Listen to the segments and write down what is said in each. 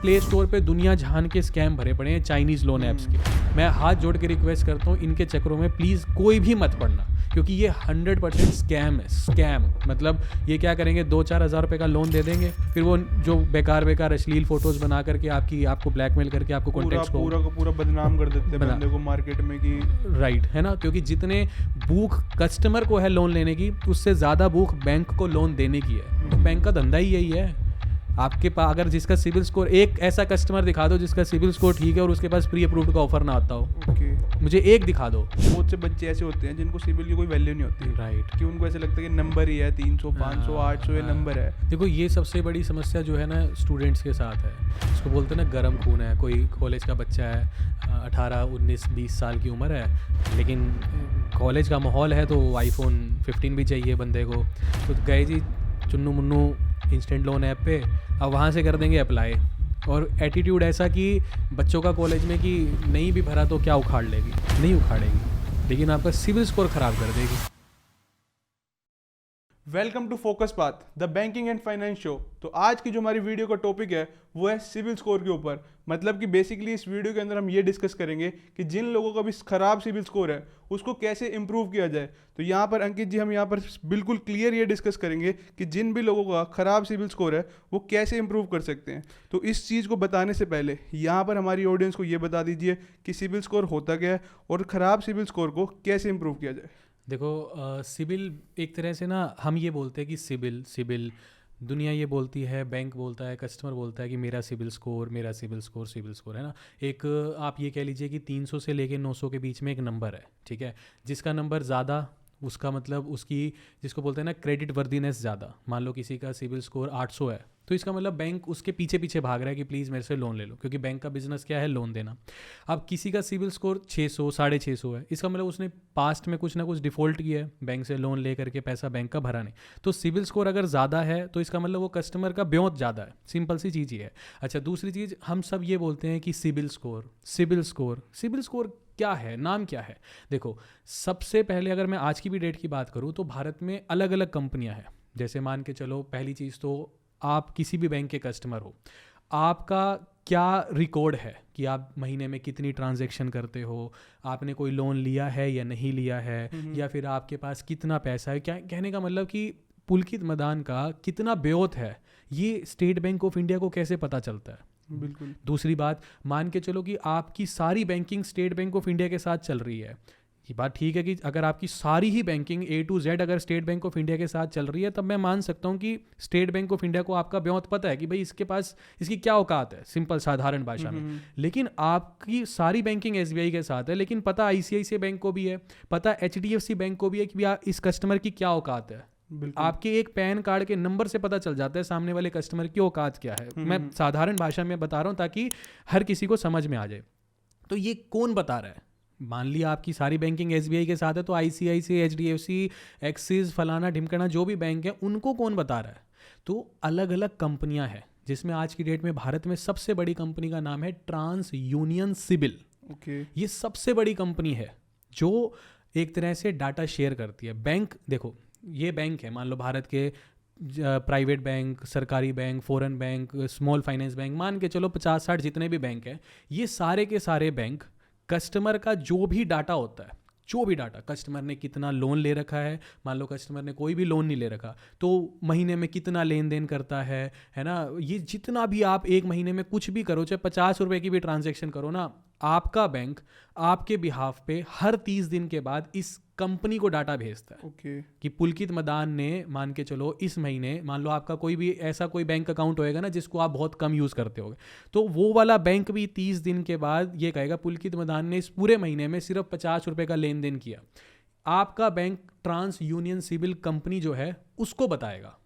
Play store पे दुनिया जहान के स्कैम भरे पड़े हैं चाइनीज़ लोन ऐप्स के। मैं हाथ जोड़ के रिक्वेस्ट करता हूँ, इनके चक्करों में प्लीज़ कोई भी मत पड़ना, क्योंकि ये 100% स्कैम है। स्कैम मतलब ये क्या करेंगे, 2-4 हज़ार रुपये का लोन दे देंगे, फिर वो जो बेकार अश्लील फोटोज़ बना करके आपको ब्लैकमेल करके आपको कॉन्टेक्ट को पूरा बदनाम कर देते हैं बंदे को मार्केट में कि राइट है ना। क्योंकि जितने भूख कस्टमर को है लोन लेने की, उससे ज़्यादा भूख बैंक को लोन देने की है। तो बैंक का धंधा ही यही है। आपके पास अगर जिसका सिविल स्कोर, एक ऐसा कस्टमर दिखा दो जिसका सिविल स्कोर ठीक है और उसके पास प्री अप्रूव्ड का ऑफर ना आता हो। मुझे एक दिखा दो। बहुत से बच्चे ऐसे होते हैं जिनको सिविल की कोई वैल्यू नहीं होती। राइट। कि उनको ऐसे लगता है कि नंबर ही है 300 500 800 ये नंबर है। देखो ये सबसे बड़ी समस्या जो है ना स्टूडेंट्स के साथ है, इसको बोलते हैं ना गर्म खून है। कोई कॉलेज का बच्चा है, 18 19 20 साल की उम्र है, लेकिन कॉलेज का माहौल है तो iPhone 15 भी चाहिए बंदे को। तो गए जी Chunnu Munnu instant loan app पे, अब वहाँ से कर देंगे अप्लाई। और एटीट्यूड ऐसा कि बच्चों का कॉलेज में कि नहीं भी भरा तो क्या उखाड़ लेगी, नहीं उखाड़ेगी, लेकिन आपका सिविल स्कोर ख़राब कर देगी। Welcome to Focus Path, the banking and finance show. तो आज की जो हमारी वीडियो का टॉपिक है वो है सिविल स्कोर के ऊपर। मतलब कि बेसिकली इस वीडियो के अंदर हम ये डिस्कस करेंगे कि जिन लोगों का भी खराब सिविल स्कोर है उसको कैसे इंप्रूव किया जाए। तो यहाँ पर अंकित जी, हम यहाँ पर बिल्कुल क्लियर ये डिस्कस करेंगे कि जिन भी लोगों का खराब सिविल स्कोर है वो कैसे इंप्रूव कर सकते हैं। तो इस चीज़ को बताने से पहले यहाँ पर हमारी ऑडियंस को ये बता दीजिए कि सिविल स्कोर होता क्या है और ख़राब सिविल स्कोर को कैसे इंप्रूव किया जाए। देखो सिविल एक तरह से ना हम ये बोलते हैं कि सिविल दुनिया ये बोलती है, बैंक बोलता है, कस्टमर बोलता है कि मेरा सिविल स्कोर है ना। एक आप ये कह लीजिए कि 300 से लेके 900 के बीच में एक नंबर है, ठीक है। जिसका नंबर ज़्यादा, उसका मतलब उसकी जिसको बोलते हैं ना क्रेडिट वर्दीनेस ज़्यादा। मान लो किसी का सिविल स्कोर 800 है तो इसका मतलब बैंक उसके पीछे पीछे भाग रहा है कि प्लीज़ मेरे से लोन ले लो, क्योंकि बैंक का बिजनेस क्या है, लोन देना। अब किसी का सिविल स्कोर 600 650 है, इसका मतलब उसने पास्ट में कुछ ना कुछ डिफ़ॉल्ट किया है, बैंक से लोन ले करके पैसा बैंक का भरा नहीं। तो सिविल स्कोर अगर ज़्यादा है तो इसका मतलब वो कस्टमर का ब्योत ज़्यादा है। सिंपल सी चीज़ ये है। अच्छा, दूसरी चीज़ हम सब ये बोलते हैं कि सिविल स्कोर क्या है, नाम क्या है। देखो सबसे पहले अगर मैं आज की भी डेट की बात करूँ तो भारत में अलग अलग कंपनियां हैं। जैसे मान के चलो, पहली चीज़ तो आप किसी भी बैंक के कस्टमर हो, आपका क्या रिकॉर्ड है कि आप महीने में कितनी ट्रांजैक्शन करते हो, आपने कोई लोन लिया है या नहीं लिया है, या फिर आपके पास कितना पैसा है। क्या कहने का मतलब कि पुलकित मदान का कितना ब्योत है, ये स्टेट बैंक ऑफ इंडिया को कैसे पता चलता है। बिल्कुल। दूसरी बात, मान के चलो कि आपकी सारी banking state bank of India के साथ चल रही है। ये बात ठीक है कि अगर आपकी सारी ही बैंकिंग A to Z अगर स्टेट बैंक ऑफ इंडिया के साथ चल रही है, तब मैं मान सकता हूँ कि स्टेट बैंक ऑफ इंडिया को आपका ब्योत पता है कि भाई इसके पास इसकी क्या औकात है, सिंपल साधारण भाषा में। लेकिन आपकी सारी बैंकिंग SBI के साथ है, लेकिन पता ICICI बैंक को भी है, पता HDFC बैंक को भी है कि इस कस्टमर की क्या औकात है। आपके एक पैन कार्ड के नंबर से पता चल जाता है सामने वाले कस्टमर की औकात क्या है। मैं साधारण भाषा में बता रहा हूँ ताकि हर किसी को समझ में आ जाए। तो ये कौन बता रहा है? मान लिया आपकी सारी बैंकिंग SBI के साथ है तो ICICI, HDFC, एक्सिस, फलाना ढिमकना जो भी बैंक है उनको कौन बता रहा है? तो अलग अलग कंपनियां हैं, जिसमें आज की डेट में भारत में सबसे बड़ी कंपनी का नाम है ट्रांस यूनियन सिबिल। ये सबसे बड़ी कंपनी है जो एक तरह से डाटा शेयर करती है। बैंक, देखो ये बैंक है, मान लो भारत के प्राइवेट बैंक, सरकारी bank, foreign bank, small finance bank, मान के चलो 50-60 जितने भी बैंक हैं, ये सारे के सारे बैंक कस्टमर का जो भी डाटा होता है, जो भी डाटा, कस्टमर ने कितना लोन ले रखा है, मान लो कस्टमर ने कोई भी लोन नहीं ले रखा तो महीने में कितना लेन देन करता है ना, ये जितना भी आप एक महीने में कुछ भी करो, चाहे 50 रुपये की भी ट्रांजैक्शन करो ना, आपका बैंक आपके बिहाफ पे हर 30 दिन के बाद इस कंपनी को डाटा भेजता है कि पुलकित मदान ने, मान के चलो इस महीने, मान लो आपका कोई भी ऐसा कोई बैंक अकाउंट होएगा ना जिसको आप बहुत कम यूज़ करते होगे, तो वो वाला बैंक भी 30 दिन के बाद ये कहेगा पुलकित मदान ने इस पूरे महीने में सिर्फ 50 रुपये का लेन देन किया। आपका bank TransUnion CIBIL company जो है उसको बताएगा।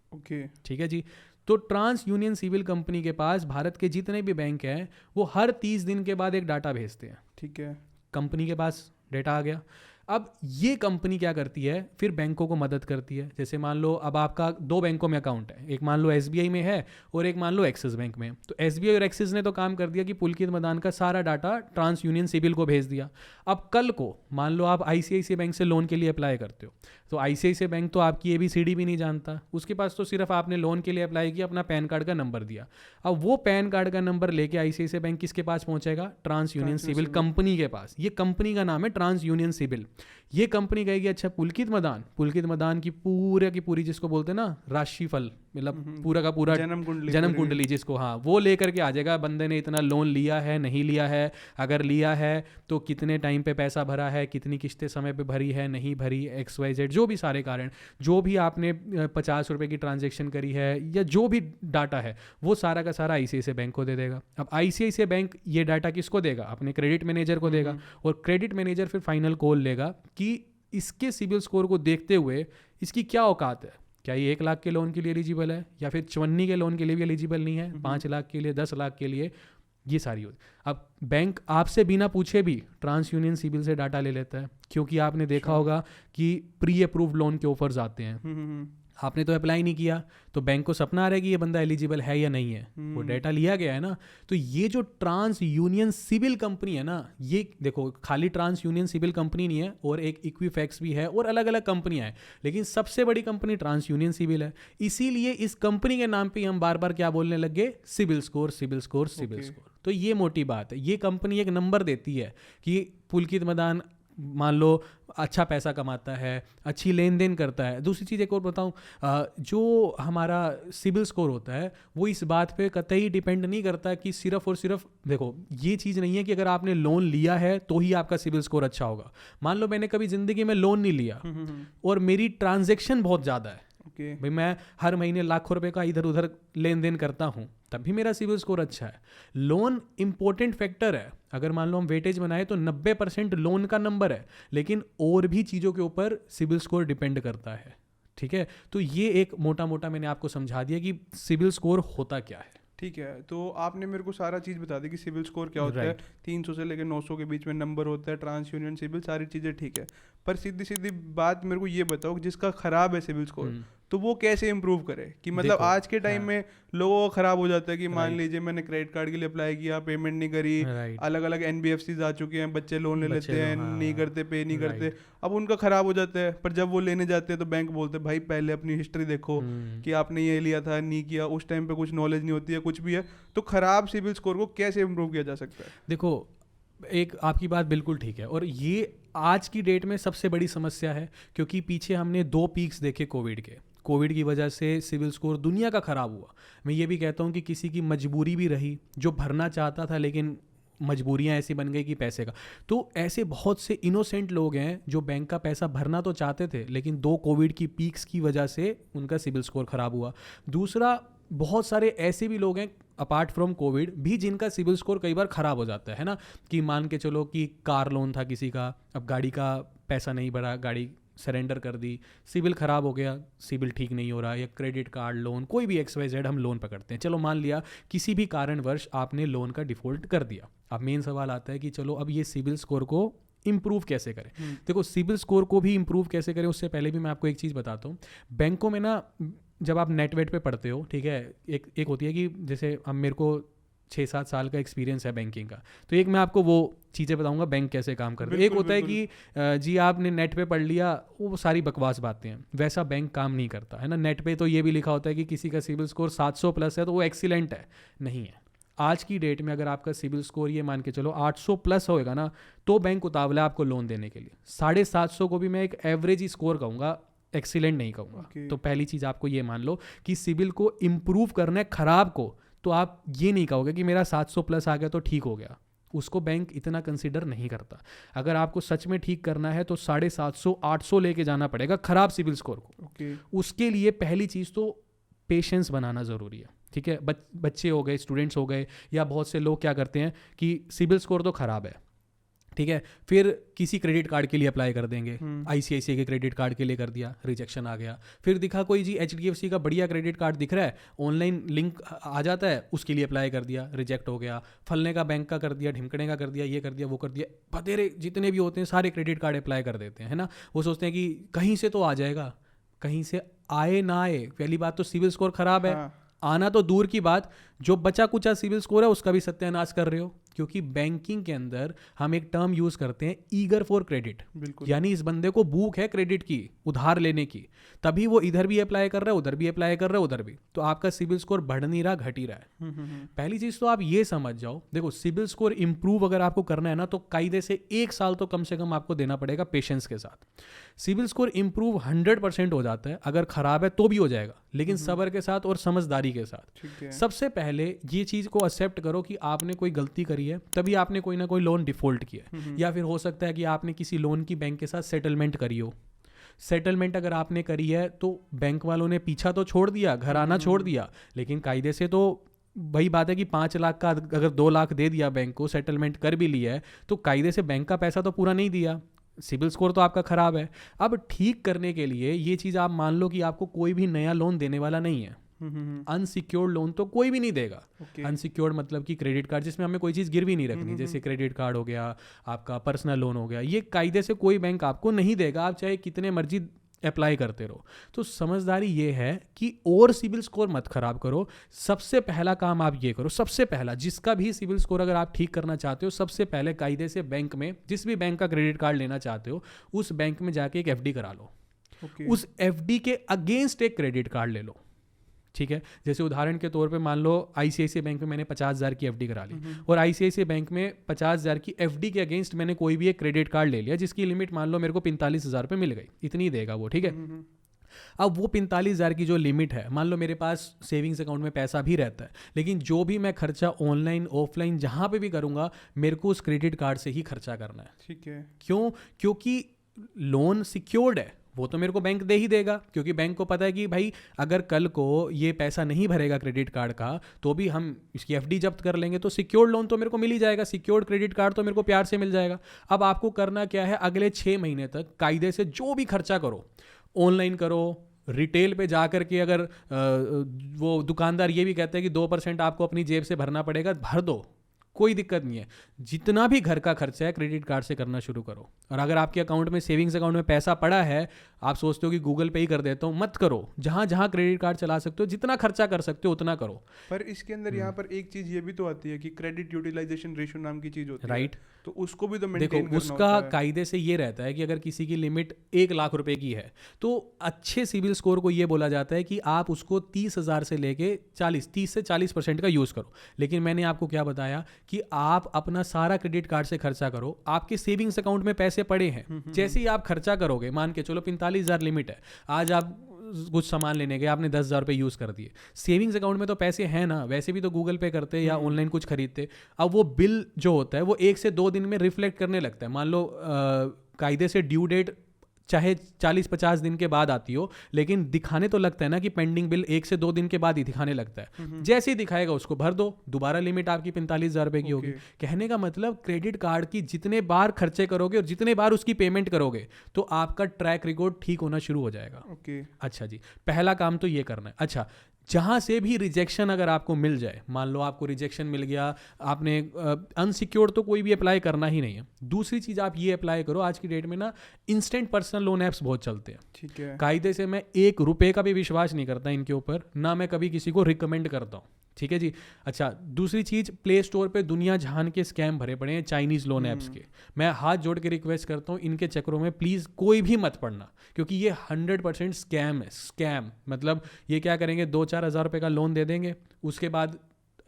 ठीक है जी। तो ट्रांस यूनियन सिविल कंपनी के पास भारत के जितने भी बैंक हैं वो हर 30 दिन के बाद एक डाटा भेजते हैं। ठीक है। कंपनी के पास डेटा आ गया। अब ये कंपनी क्या करती है, फिर बैंकों को मदद करती है। जैसे मान लो अब आपका 2 बैंकों में अकाउंट है, एक मान लो SBI में है और एक मान लो एक्सिस बैंक में। तो SBI और एक्सिस ने तो काम कर दिया कि पुलकित मदान का सारा डाटा ट्रांस यूनियन सिबिल को भेज दिया। अब कल को मान लो आप ICICI बैंक से लोन के लिए अप्लाई करते हो, तो ICICI बैंक तो आपकी ABCD भी नहीं जानता, उसके पास तो सिर्फ आपने लोन के लिए अप्लाई किया, अपना पैन कार्ड का नंबर दिया। अब वो पैन कार्ड का नंबर लेके ICICI बैंक किसके पास पहुंचेगा, ट्रांस यूनियन सिबिल कंपनी के पास। ये कंपनी का नाम है ट्रांस यूनियन सिबिल। ये कंपनी कहेगी अच्छा पुलकित मदान की पूरी जिसको बोलते हैं ना राशिफल, मतलब पूरा का पूरा जन्म कुंडली जिसको, हाँ, वो लेकर के आ जाएगा, बंदे ने इतना लोन लिया है नहीं लिया है, अगर लिया है तो कितने टाइम पे पैसा भरा है, कितनी किस्तें समय पे भरी है नहीं भरी, XYZ जो भी सारे कारण, जो भी आपने 50 रुपए की ट्रांजेक्शन करी है या जो भी डाटा है वो सारा का सारा ICICI बैंक को दे देगा। अब ICICI बैंक ये डाटा किसको देगा, अपने क्रेडिट मैनेजर को देगा, और क्रेडिट मैनेजर फिर फाइनल कॉल लेगा कि इसके सिबिल स्कोर को देखते हुए इसकी क्या औकात है, क्या ये 1 लाख के लोन के लिए एलिजिबल है या फिर 54 के लोन के लिए भी एलिजिबल नहीं है, 5 लाख के लिए, 10 लाख के लिए, ये सारी होती। अब बैंक आपसे बिना पूछे भी ट्रांस यूनियन सिबिल से डाटा ले लेता है, क्योंकि आपने देखा होगा कि प्री अप्रूव्ड लोन के ऑफर्स आते हैं, आपने तो अप्लाई नहीं किया, तो बैंक को सपना आ रहा है कि ये बंदा एलिजिबल है या नहीं है, वो डाटा लिया गया है ना। तो ये जो ट्रांस यूनियन सिबिल कंपनी है ना, ये देखो खाली ट्रांस यूनियन सिबिल कंपनी नहीं है, और एक इक्विफैक्स भी है और अलग अलग कंपनियां हैं, लेकिन सबसे बड़ी कंपनी ट्रांस यूनियन सिबिल है। इसीलिए इस कंपनी के नाम पे हम बार बार क्या बोलने लग गए, CIBIL score CIBIL score CIBIL score. तो ये मोटी बात है, ये कंपनी एक नंबर देती है कि पुलकित मदान मान लो अच्छा पैसा कमाता है, अच्छी लेन देन करता है। दूसरी चीज़ एक और बताऊं, जो हमारा सिबिल स्कोर होता है वो इस बात पे कतई डिपेंड नहीं करता कि सिर्फ और सिर्फ, देखो ये चीज़ नहीं है कि अगर आपने लोन लिया है तो ही आपका सिबिल स्कोर अच्छा होगा। मान लो मैंने कभी ज़िंदगी में लोन नहीं लिया और मेरी ट्रांजेक्शन बहुत ज़्यादा है, भाई मैं हर महीने लाखों रुपए का इधर उधर लेन देन करता हूँ, तब भी मेरा सिबिल स्कोर अच्छा है। लोन इंपॉर्टेंट फैक्टर है, अगर मान लो हम वेटेज बनाए तो 90% लोन का नंबर है, लेकिन और भी चीज़ों के ऊपर सिबिल स्कोर डिपेंड करता है। ठीक है, तो ये एक मोटा मोटा मैंने आपको समझा दिया कि सिबिल स्कोर होता क्या है। ठीक है, तो आपने मेरे को सारा चीज़ बता दी कि सिबिल स्कोर क्या होता है, 300 से लेकर 900 के बीच में नंबर होता है, ट्रांस यूनियन सिबिल, सारी चीज़ें ठीक है। पर सीधी सीधी बात मेरे को ये बताओ कि जिसका ख़राब है सिबिल स्कोर, तो वो कैसे इम्प्रूव करे? कि मतलब आज के टाइम में लोगों को ख़राब हो जाता है कि मान लीजिए मैंने क्रेडिट कार्ड के लिए अप्लाई किया, पेमेंट नहीं करी, अलग अलग NBFCs आ चुके हैं, बच्चे लोन ले लेते हैं, नहीं करते, पे नहीं करते, अब उनका ख़राब हो जाता है। पर जब वो लेने जाते हैं तो बैंक बोलते हैं भाई पहले अपनी हिस्ट्री देखो कि आपने ये लिया था नहीं किया, उस टाइम पे कुछ नॉलेज नहीं होती है, कुछ भी है। तो ख़राब सिबिल स्कोर को कैसे इम्प्रूव किया जा सकता है? देखो, एक आपकी बात बिल्कुल ठीक है, और ये आज की डेट में सबसे बड़ी समस्या है, क्योंकि पीछे हमने 2 पीक्स देखे कोविड की वजह से सिबिल स्कोर दुनिया का ख़राब हुआ। मैं ये भी कहता हूँ कि किसी की मजबूरी भी रही, जो भरना चाहता था लेकिन मजबूरियाँ ऐसी बन गई कि पैसे का। तो ऐसे बहुत से इनोसेंट लोग हैं जो बैंक का पैसा भरना तो चाहते थे, लेकिन 2 कोविड की पीक्स की वजह से उनका सिबिल स्कोर ख़राब हुआ। दूसरा, बहुत सारे ऐसे भी लोग हैं अपार्ट फ्रॉम कोविड भी जिनका सिबिल स्कोर कई बार ख़राब हो जाता है ना, कि मान के चलो कि कार लोन था किसी का, अब गाड़ी का पैसा नहीं भरा, गाड़ी सरेंडर कर दी, सिबिल ख़राब हो गया, सिबिल ठीक नहीं हो रहा, या क्रेडिट कार्ड लोन, कोई भी XYZ हम लोन पकड़ते हैं, चलो मान लिया किसी भी कारणवश आपने लोन का डिफ़ॉल्ट कर दिया। अब मेन सवाल आता है कि चलो अब ये सिबिल स्कोर को इम्प्रूव कैसे करें। देखो, सिबिल स्कोर को भी इम्प्रूव कैसे करें उससे पहले भी मैं आपको एक चीज़ बताता हूँ। बैंकों में ना जब आप नेटवेट पे पढ़ते हो, ठीक है, एक होती है कि जैसे अब मेरे को 6-7 साल का एक्सपीरियंस है बैंकिंग का, तो एक मैं आपको वो चीज़ें बताऊंगा बैंक कैसे काम करते हैं। एक होता है कि जी आपने नेट पे पढ़ लिया, वो सारी बकवास बातें हैं, वैसा बैंक काम नहीं करता है ना। नेट पे तो ये भी लिखा होता है कि किसी का सिबिल स्कोर 700 प्लस है तो वो एक्सीलेंट है, नहीं है। आज की डेट में अगर आपका सिबिल स्कोर ये मान के चलो 800 प्लस होएगा ना, तो बैंक उतावला है आपको लोन देने के लिए। 750 को भी मैं एक एवरेज ही स्कोर कहूँगा, एक्सीलेंट नहीं कहूँगा। तो पहली चीज़ आपको ये मान लो कि सिबिल को इम्प्रूव करना है ख़राब को, तो आप ये नहीं कहोगे कि मेरा 700 प्लस आ गया तो ठीक हो गया, उसको बैंक इतना कंसीडर नहीं करता। अगर आपको सच में ठीक करना है तो 750-800 लेके जाना पड़ेगा ख़राब सिबिल स्कोर को। उसके लिए पहली चीज़ तो पेशेंस बनाना ज़रूरी है, ठीक है। बच्चे हो गए, स्टूडेंट्स हो गए, या बहुत से लोग क्या करते हैं कि सिबिल स्कोर तो ख़राब है, ठीक है, फिर किसी क्रेडिट कार्ड के लिए अप्लाई कर देंगे, आईसीआईसीआई के क्रेडिट कार्ड के लिए कर दिया, रिजेक्शन आ गया। फिर दिखा कोई जी एचडीएफसी का बढ़िया क्रेडिट कार्ड दिख रहा है, ऑनलाइन लिंक आ जाता है, उसके लिए अप्लाई कर दिया, रिजेक्ट हो गया। फलने का बैंक का कर दिया, ढिमकने का कर दिया, ये कर दिया, वो कर दिया, बतेरे जितने भी होते हैं सारे क्रेडिट कार्ड अप्लाई कर देते हैं, है ना। वो सोचते हैं कि कहीं से तो आ जाएगा, कहीं से आए ना आए, पहली बात तो सिविल स्कोर खराब है, आना तो दूर की बात, जो बचा कुचा सिविल स्कोर है उसका भी सत्यानाश कर रहे हो। क्योंकि बैंकिंग के अंदर हम एक टर्म यूज करते हैं, ईगर फॉर क्रेडिट, यानी इस बंदे को भूख है क्रेडिट की, उधार लेने की, तभी वो इधर भी अप्लाई कर रहा है, उधर भी अप्लाई कर रहा है, उधर भी, तो आपका सिविल स्कोर बढ़ नहीं रहा, घट ही रहा है। पहली चीज तो आप ये समझ जाओ, देखो सिविल स्कोर इंप्रूव अगर आपको करना है ना, तो कायदे से 1 साल तो कम से कम आपको देना पड़ेगा पेशेंस के साथ। सिविल स्कोर इंप्रूव 100% हो जाता है, अगर खराब है तो भी हो जाएगा, लेकिन सब्र के साथ और समझदारी के साथ। सबसे पहले ये चीज को एक्सेप्ट करो कि आपने कोई गलती करी है, तभी आपने कोई ना कोई लोन डिफॉल्ट किया है, या फिर हो सकता है कि आपने किसी लोन की बैंक के साथ सेटलमेंट करी हो। सेटलमेंट अगर आपने करी है तो बैंक वालों ने पीछा तो छोड़ दिया, घर आना छोड़ दिया, लेकिन कायदे से तो वही बात है कि 5 लाख का अगर 2 लाख दे दिया बैंक को, सेटलमेंट कर भी लिया है, तो कायदे से बैंक का पैसा तो पूरा नहीं दिया, सिविल स्कोर तो आपका खराब है। अब ठीक करने के लिए ये चीज़ आप मान लो कि आपको कोई भी नया लोन देने वाला नहीं है, अनसिक्योर्ड लोन तो कोई भी नहीं देगा। अनसिक्योर्ड मतलब कि क्रेडिट कार्ड जिसमें हमें कोई चीज़ गिरवी नहीं रखनी, जैसे क्रेडिट कार्ड हो गया, आपका पर्सनल लोन हो गया, ये कायदे से कोई बैंक आपको नहीं देगा, आप चाहे कितने मर्जी अप्लाई करते रहो। तो समझदारी ये है कि और सिविल स्कोर मत खराब करो। सबसे पहला काम आप ये करो, सबसे पहला, जिसका भी सिविल स्कोर अगर आप ठीक करना चाहते हो, सबसे पहले कायदे से बैंक में, जिस भी बैंक का क्रेडिट कार्ड लेना चाहते हो, उस बैंक में जाके एक एफडी करा लो। उस एफडी के अगेंस्ट एक क्रेडिट कार्ड ले लो, ठीक है। जैसे उदाहरण के तौर पे मान लो आईसीआईसीआई बैंक में मैंने 50,000 की एफडी करा ली, और आईसीआईसीआई बैंक में 50,000 की एफडी के अगेंस्ट मैंने कोई भी एक क्रेडिट कार्ड ले लिया, जिसकी लिमिट मान लो मेरे को 45,000 रुपये मिल गई, इतनी देगा वो, ठीक है। अब वो 45,000 की जो लिमिट है, मान लो मेरे पास सेविंग्स अकाउंट में पैसा भी रहता है, लेकिन जो भी मैं खर्चा ऑनलाइन ऑफलाइन जहाँ पे भी करूँगा, मेरे को उस क्रेडिट कार्ड से ही खर्चा करना है, ठीक है। क्यों? क्योंकि लोन सिक्योर्ड है, वो तो मेरे को बैंक दे ही देगा, क्योंकि बैंक को पता है कि भाई अगर कल को ये पैसा नहीं भरेगा क्रेडिट कार्ड का, तो भी हम इसकी एफडी जब्त कर लेंगे, तो सिक्योर्ड लोन तो मेरे को मिल ही जाएगा, सिक्योर्ड क्रेडिट कार्ड तो मेरे को प्यार से मिल जाएगा। अब आपको करना क्या है, अगले 6 महीने तक कायदे से जो भी खर्चा करो, ऑनलाइन करो, रिटेल पे जा करके, अगर वो दुकानदार ये भी कहते हैं कि 2% आपको अपनी जेब से भरना पड़ेगा, भर दो, कोई दिक्कत नहीं है। जितना भी घर का खर्चा है क्रेडिट कार्ड से करना शुरू करो। और अगर आपके अकाउंट में, सेविंग्स अकाउंट में पैसा पड़ा है, आप सोचते हो कि गूगल पे ही कर देता हूँ, मत करो। जहाँ जहाँ क्रेडिट कार्ड चला सकते हो, जितना खर्चा कर सकते हो उतना करो। पर इसके अंदर यहाँ पर एक चीज ये भी तो आती है कि क्रेडिट यूटिलाइजेशन रेशियो नाम की चीज होती है, राइट। तो उसको भी तो मेंटेन करना देखो, उसका कायदे से ये रहता है कि अगर किसी की लिमिट 1 लाख रुपए की है, तो अच्छे सिविल स्कोर को ये बोला जाता है कि आप उसको 30,000 से लेके 30 से 40% का यूज करो। लेकिन मैंने आपको क्या बताया कि आप अपना सारा क्रेडिट कार्ड से खर्चा करो, आपके सेविंग्स अकाउंट में पैसे पड़े हैं, जैसे ही आप खर्चा करोगे, मान के चलो 45,000 लिमिट है, आज आप कुछ सामान लेने गए, आपने 10,000 रुपये यूज़ कर दिए, सेविंग्स अकाउंट में तो पैसे हैं ना, वैसे भी तो गूगल पे करते या ऑनलाइन कुछ खरीदते। अब वो बिल जो होता है वो 1 से 2 दिन में रिफ्लेक्ट करने लगता है। मान लो कायदे से ड्यू डेट चाहे 40-50 दिन के बाद आती हो, लेकिन दिखाने तो लगता है ना कि पेंडिंग बिल 1 से 2 दिन के बाद ही दिखाने लगता है। जैसे ही दिखाएगा उसको भर दो, दोबारा लिमिट आपकी 45,000 रुपये की होगी। कहने का मतलब क्रेडिट कार्ड की जितने बार खर्चे करोगे और जितने बार उसकी पेमेंट करोगे, तो आपका ट्रैक रिकॉर्ड ठीक होना शुरू हो जाएगा। अच्छा जी, पहला काम तो ये करना है। अच्छा, जहाँ से भी रिजेक्शन अगर आपको मिल जाए, मान लो आपको रिजेक्शन मिल गया, आपने अनसिक्योर्ड तो कोई भी अप्लाई करना ही नहीं है। दूसरी चीज़ आप ये अप्लाई करो, आज की डेट में ना इंस्टेंट पर्सनल लोन ऐप्स बहुत चलते हैं, ठीक है। कायदे से मैं 1 रुपये का भी विश्वास नहीं करता इनके ऊपर, ना मैं कभी किसी को रिकमेंड करता हूँ, ठीक है जी। अच्छा, दूसरी चीज़, प्ले स्टोर पे दुनिया जहान के स्कैम भरे पड़े हैं चाइनीज़ लोन ऐप्स के। मैं हाथ जोड़ के रिक्वेस्ट करता हूँ, इनके चक्रों में प्लीज़ कोई भी मत पड़ना, क्योंकि ये 100% स्कैम है। स्कैम मतलब ये क्या करेंगे, 2-4 हज़ार रुपये का लोन दे देंगे, उसके बाद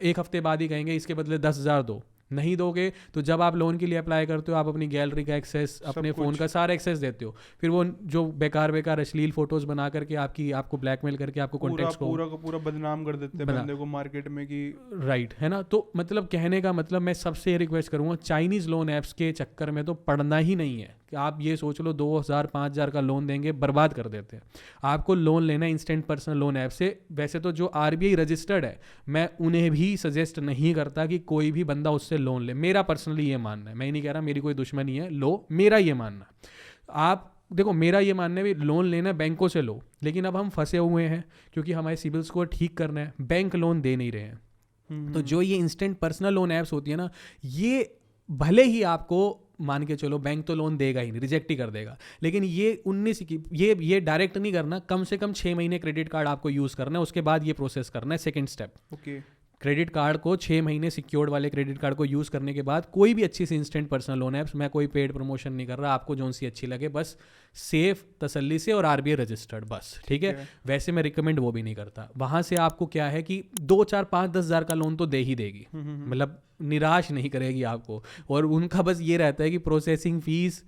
1 हफ्ते बाद ही कहेंगे इसके बदले 10,000 दो। नहीं दोगे तो जब आप लोन के लिए अप्लाई करते हो, आप अपनी गैलरी का एक्सेस, अपने फ़ोन का सारा एक्सेस देते हो, फिर वो जो बेकार अश्लील फोटोज़ बना करके आपको ब्लैकमेल करके आपको कॉन्टेक्ट्स को पूरा का पूरा बदनाम कर देते हैं बंदे को मार्केट में कि राइट है ना। तो मतलब कहने का मतलब मैं सबसे रिक्वेस्ट करूँगा, चाइनीज़ लोन ऐप्स के चक्कर में तो पड़ना ही नहीं है। कि आप ये सोच लो 2,000 5,000 का लोन देंगे, बर्बाद कर देते हैं। आपको लोन लेना है इंस्टेंट पर्सनल लोन ऐप से। वैसे तो जो RBI रजिस्टर्ड है, मैं उन्हें भी सजेस्ट नहीं करता कि कोई भी बंदा उससे लोन ले। मेरा पर्सनली ये मानना है, मैं नहीं कह रहा मेरी कोई दुश्मनी है, लो, मेरा ये मानना है। आप देखो, मेरा ये मानना है भी लोन लेना बैंकों से लो, लेकिन अब हम फंसे हुए हैं क्योंकि हमारे सिबिल स्कोर ठीक करना है, बैंक लोन दे नहीं रहे हैं। तो जो ये इंस्टेंट पर्सनल लोन ऐप्स होती है ना, ये भले ही आपको मान के चलो बैंक तो लोन देगा ही नहीं, रिजेक्ट ही कर देगा, लेकिन ये 19 की ये डायरेक्ट नहीं करना, कम से कम 6 महीने क्रेडिट कार्ड आपको यूज़ करना है, उसके बाद ये प्रोसेस करना है। Second step, okay, credit card को 6 महीने सिक्योर्ड वाले क्रेडिट कार्ड को यूज़ करने के बाद कोई भी अच्छी सी इंस्टेंट पर्सनल लोन ऐप्स, मैं कोई पेड प्रमोशन नहीं कर रहा, आपको जोन सी अच्छी लगे, बस सेफ, तसल्ली से और RBI रजिस्टर्ड, बस ठीक है। वैसे मैं रिकमेंड वो भी नहीं करता। वहाँ से आपको क्या है कि 2 4 5 10 हज़ार का लोन तो दे ही देगी, मतलब निराश नहीं करेगी आपको। और उनका बस ये रहता है कि प्रोसेसिंग फीस,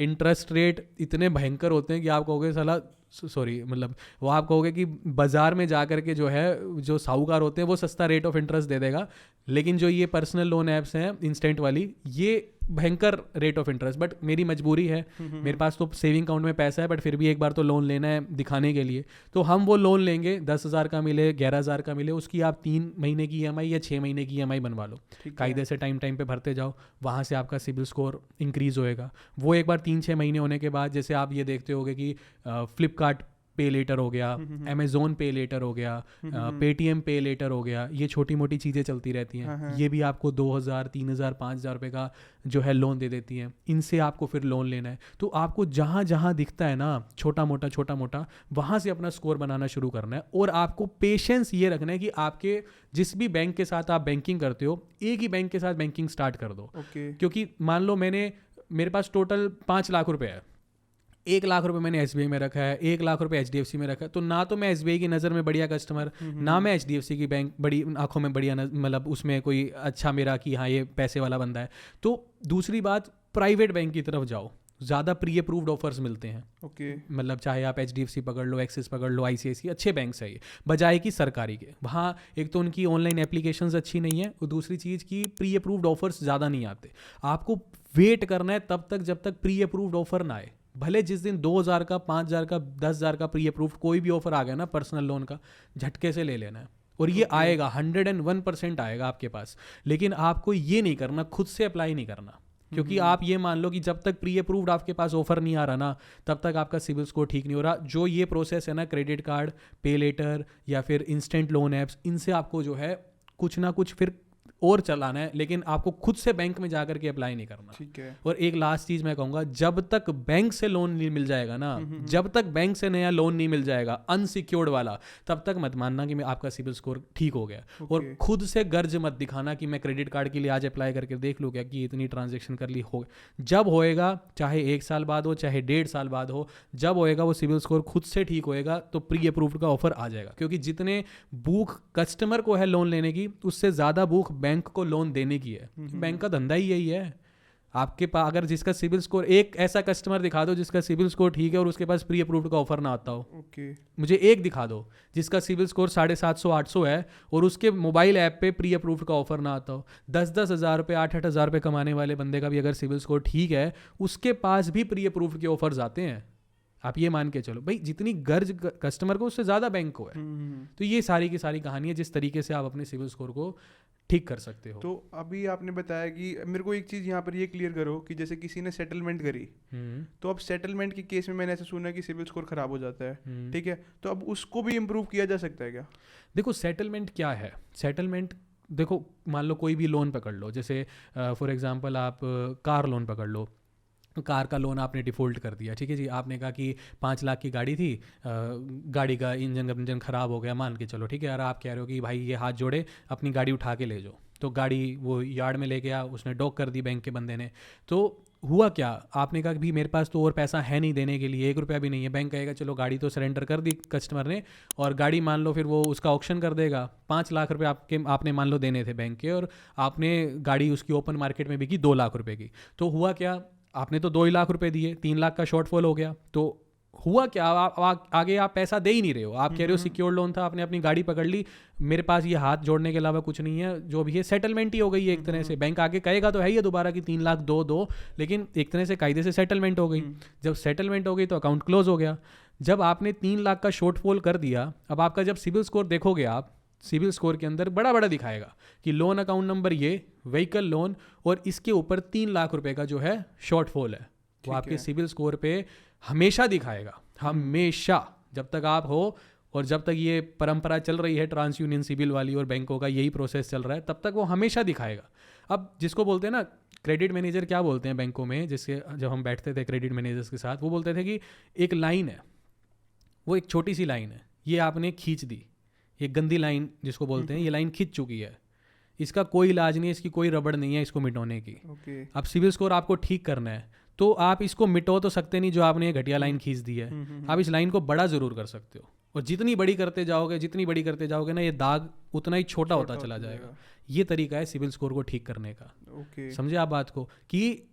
इंटरेस्ट रेट इतने भयंकर होते हैं कि आप कहोगे साला, सॉरी, मतलब वो आप कहोगे कि बाजार में जा कर के जो है, जो साहूकार होते हैं वो सस्ता रेट ऑफ इंटरेस्ट दे देगा, लेकिन जो ये पर्सनल लोन ऐप्स हैं इंस्टेंट वाली, ये भयंकर रेट ऑफ इंटरेस्ट। बट मेरी मजबूरी है, मेरे पास तो सेविंग अकाउंट में पैसा है, बट फिर भी एक बार तो लोन लेना है दिखाने के लिए, तो हम वो लोन लेंगे। 10,000 का मिले, 11,000 का मिले, उसकी आप 3 महीने की EMI या 6 महीने की EMI बनवा लो, कायदे से टाइम पे भरते जाओ, वहाँ से आपका सिबिल स्कोर इंक्रीज़ होएगा। वो एक बार 3-6 महीने होने के बाद, जैसे आप ये देखते होगे कि फ्लिपकार्ट पे लेटर हो गया, अमेजोन पे लेटर हो गया, पेटीएम पे लेटर हो गया, ये छोटी मोटी चीज़ें चलती रहती हैं, ये भी आपको 2,000 3,000 5,000 रुपये का जो है लोन दे देती हैं। इनसे आपको फिर लोन लेना है, तो आपको जहाँ जहाँ दिखता है ना छोटा मोटा, वहाँ से अपना स्कोर बनाना शुरू करना है। और आपको पेशेंस ये रखना है कि आपके जिस भी बैंक के साथ आप बैंकिंग करते हो, एक ही बैंक के साथ बैंकिंग स्टार्ट कर दो। क्योंकि मान लो मेरे पास टोटल 5 लाख रुपए है, 1 लाख रुपए मैंने SBI में रखा है, 1 लाख रुपए HDFC में रखा है, तो ना तो मैं SBI की नज़र में बढ़िया कस्टमर, ना मैं HDFC की बैंक बड़ी आंखों में बढ़िया, मतलब उसमें कोई अच्छा मेरा कि हाँ ये पैसे वाला बंदा है। तो दूसरी बात, प्राइवेट बैंक की तरफ जाओ, ज़्यादा प्री अप्रूव्ड ऑफर्स मिलते हैं। मतलब चाहे आप HDFC पकड़ लो, एक्सिस पकड़ लो, ICICI, अच्छे बैंक है ये, बजाय कि सरकारी के। वहाँ एक तो उनकी ऑनलाइन एप्लीकेशंस अच्छी नहीं है, और दूसरी चीज़ की प्री अप्रूव्ड ऑफर्स ज़्यादा नहीं आते। आपको वेट करना है तब तक जब तक प्री अप्रूव्ड ऑफर ना आए। भले जिस दिन 2,000 का, 5,000 का, 10,000 का प्री अप्रूव्ड कोई भी ऑफर आ गया ना पर्सनल लोन का, झटके से ले लेना है। और ये आएगा, 101% आएगा आपके पास, लेकिन आपको ये नहीं करना, खुद से अप्लाई नहीं करना। क्योंकि आप ये मान लो कि जब तक प्री अप्रूव्ड आपके पास ऑफर नहीं आ रहा ना, तब तक आपका सिबिल स्कोर ठीक नहीं हो रहा। जो ये प्रोसेस है ना, क्रेडिट कार्ड, पे लेटर या फिर इंस्टेंट लोन ऐप्स, इनसे आपको जो है कुछ ना कुछ फिर और चलाना है, लेकिन आपको खुद से बैंक में जाकर के अप्लाई नहीं करना। ठीक है। और एक लास्ट चीज मैं कहूंगा, जब तक बैंक से लोन नहीं मिल जाएगा ना, जब तक बैंक से नया लोन नहीं मिल जाएगा अनसिक्योर्ड वाला, तब तक मत मानना कि आपका सिबिल स्कोर ठीक हो गया। और खुद से गर्ज मत दिखाना कि मैं क्रेडिट कार्ड के लिए आज अप्लाई करके देख लूँ क्या कि इतनी ट्रांजेक्शन कर ली। हो जब होएगा, चाहे 1 साल बाद हो, चाहे 1.5 साल बाद हो, जब होएगा वो सिबिल स्कोर खुद से ठीक होएगा, तो प्री अप्रूव्ड का ऑफर आ जाएगा। क्योंकि जितने भूख कस्टमर को है लोन लेने की, उससे ज्यादा भूख बैंक को लोन देने की है। बैंक का धंधा ही यही है। आपके पास अगर जिसका सिबिल स्कोर, एक ऐसा कस्टमर दिखा दो जिसका सिबिल स्कोर ठीक है और उसके पास प्री अप्रूव्ड का ऑफर ना आता हो। मुझे एक दिखा दो जिसका सिबिल स्कोर 750-800 है और उसके मोबाइल ऐप पे प्री अप्रूव्ड का ऑफर ना आता हो। 10-10 हज़ार रुपये, 8-8 हज़ार रुपये कमाने वाले बंदे का भी अगर सिबिल स्कोर ठीक है, उसके पास भी प्री अप्रूव्ड के ऑफर्स आते हैं। आप ये मान के चलो भाई, जितनी गर्ज कस्टमर को उससे ज़्यादा बैंक को है। तो ये सारी की सारी कहानी है जिस तरीके से आप अपने सिबिल स्कोर को ठीक कर सकते हो। तो अभी आपने बताया कि मेरे को एक चीज़ यहाँ पर ये क्लियर करो कि जैसे किसी ने सेटलमेंट करी, तो अब सेटलमेंट के केस में मैंने ऐसा सुना कि सिबिल स्कोर खराब हो जाता है, ठीक है, तो अब उसको भी इम्प्रूव किया जा सकता है क्या? देखो सेटलमेंट क्या है, सेटलमेंट देखो मान लो कोई भी लोन पकड़ लो, जैसे फॉर एग्जांपल आप कार लोन पकड़ लो। कार का लोन आपने डिफ़ॉल्ट कर दिया, ठीक है जी। आपने कहा कि 5 लाख की गाड़ी थी, गाड़ी का इंजन ख़राब हो गया, मान के चलो, ठीक है। यार आप कह रहे हो कि भाई ये हाथ जोड़े, अपनी गाड़ी उठा के ले जाओ, तो गाड़ी वो यार्ड में ले गया, उसने डॉक कर दी बैंक के बंदे ने। तो हुआ क्या, आपने कहा कि भाई मेरे पास तो और पैसा है नहीं देने के लिए, 1 रुपया भी नहीं है। बैंक कहेगा चलो गाड़ी तो सरेंडर कर दी कस्टमर ने, और गाड़ी मान लो फिर वो उसका ऑक्शन कर देगा। 5 लाख रुपये आपने मान लो देने थे बैंक के, और आपने गाड़ी उसकी ओपन मार्केट में बिकी 2 लाख रुपये की। तो हुआ क्या, आपने तो 2 लाख रुपए दिए, 3 लाख का शॉर्टफॉल हो गया। तो हुआ क्या, आगे आप पैसा दे ही नहीं रहे हो, आप कह रहे हो सिक्योर लोन था, आपने अपनी गाड़ी पकड़ ली, मेरे पास ये हाथ जोड़ने के अलावा कुछ नहीं है, जो भी है सेटलमेंट ही हो गई है एक तरह से। बैंक आगे कहेगा तो है ही दोबारा कि 3 लाख दो, लेकिन एक तरह से कायदे से सेटलमेंट हो गई। जब सेटलमेंट हो गई तो अकाउंट क्लोज हो गया। जब आपने 3 लाख का शॉर्टफॉल कर दिया, अब आपका जब सिबिल स्कोर देखोगे आप, सिबिल स्कोर के अंदर बड़ा बड़ा दिखाएगा कि लोन अकाउंट नंबर ये, व्हीकल लोन, और इसके ऊपर 3 लाख रुपए का जो है शॉर्टफॉल है, वो आपके सिबिल स्कोर पे हमेशा दिखाएगा, हमेशा, जब तक आप हो और जब तक ये परंपरा चल रही है ट्रांस यूनियन सिबिल वाली और बैंकों का यही प्रोसेस चल रहा है, तब तक वो हमेशा दिखाएगा। अब जिसको बोलते हैं ना क्रेडिट मैनेजर, क्या बोलते हैं बैंकों में, जिसके जब हम बैठते थे क्रेडिट मैनेजर्स के साथ, वो बोलते थे कि एक लाइन है, वो एक छोटी सी लाइन है, ये आपने खींच दी, ये गंदी लाइन जिसको बोलते हैं, ये लाइन खींच चुकी है, इसका कोई इलाज नहीं है, इसकी कोई रबड़ नहीं है इसको मिटाने की। अब सिबिल स्कोर आपको ठीक करना है तो आप इसको मिटो तो सकते नहीं, जो आपने ये घटिया लाइन खींच दी है, आप इस लाइन को बड़ा ज़रूर कर सकते हो, और जितनी बड़ी करते जाओगे ना, ये दाग उतना ही छोटा होता चला जाएगा। ये तरीका है सिबिल स्कोर को ठीक करने का। समझे आप बात को, कि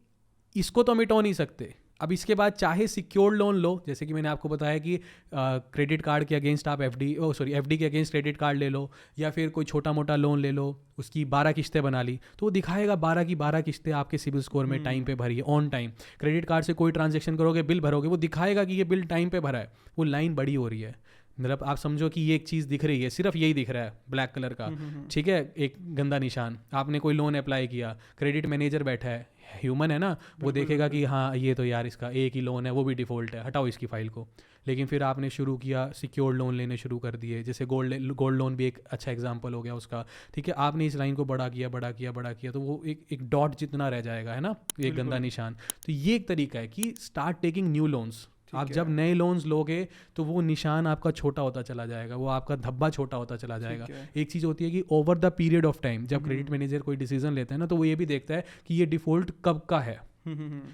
इसको तो मिटो नहीं सकते। अब इसके बाद चाहे सिक्योर्ड लोन लो, जैसे कि मैंने आपको बताया कि क्रेडिट कार्ड के अगेंस्ट आप एफडी के अगेंस्ट क्रेडिट कार्ड ले लो, या फिर कोई छोटा मोटा लोन ले लो, उसकी 12 किस्तें बना ली, तो वो दिखाएगा 12 की 12 किस्तें आपके सिबिल स्कोर में टाइम पे भरी है, ऑन टाइम। क्रेडिट कार्ड से कोई ट्रांजेक्शन करोगे, बिल भरोगे, वो दिखाएगा कि ये बिल टाइम पे भरा है, वो लाइन बड़ी हो रही है। मतलब आप समझो कि ये एक चीज़ दिख रही है, सिर्फ यही दिख रहा है ब्लैक कलर का, ठीक है, एक गंदा निशान। आपने कोई लोन अप्लाई किया, क्रेडिट मैनेजर बैठा है, ह्यूमन है ना, वो देखेगा कि हाँ ये तो यार इसका एक ही लोन है, वो भी डिफ़ॉल्ट है, हटाओ इसकी फाइल को। लेकिन फिर आपने शुरू किया, सिक्योर्ड लोन लेने शुरू कर दिए, जैसे गोल्ड लोन भी एक अच्छा एग्जांपल हो गया उसका, ठीक है। आपने इस लाइन को बड़ा किया तो वो एक डॉट जितना रह जाएगा, है ना, एक गंदा निशान। तो ये एक तरीका है कि स्टार्ट टेकिंग न्यू लोन्स। आप जब नए लोन्स लोगे तो वो निशान आपका छोटा होता चला जाएगा, वो आपका धब्बा छोटा होता चला जाएगा। एक चीज़ होती है कि over the period of time, जब क्रेडिट मैनेजर कोई डिसीजन लेता है ना, तो वो ये भी देखता है कि ये डिफ़ॉल्ट कब का है।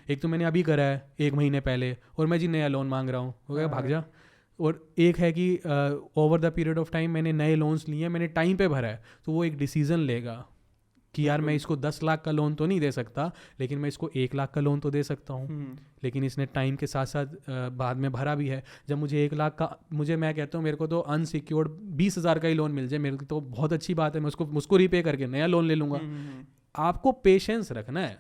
एक तो मैंने अभी करा है 1 महीने पहले, और मैं जी नया लोन मांग रहा हूँ, हो गया भाग जा। और एक है कि over the period of time मैंने नए लोन्स लिए, मैंने टाइम पे भरा है, तो वो एक डिसीजन लेगा कि यार मैं इसको 10 लाख का लोन तो नहीं दे सकता, लेकिन मैं इसको 1 लाख का लोन तो दे सकता हूँ। लेकिन इसने टाइम के साथ साथ बाद में भरा भी है। जब मुझे 1 लाख का, मैं कहता हूँ मेरे को तो अनसिक्योर्ड 20,000 का ही लोन मिल जाए, मेरे को तो बहुत अच्छी बात है, मैं उसको रीपे करके नया लोन ले लूँगा। आपको पेशेंस रखना है।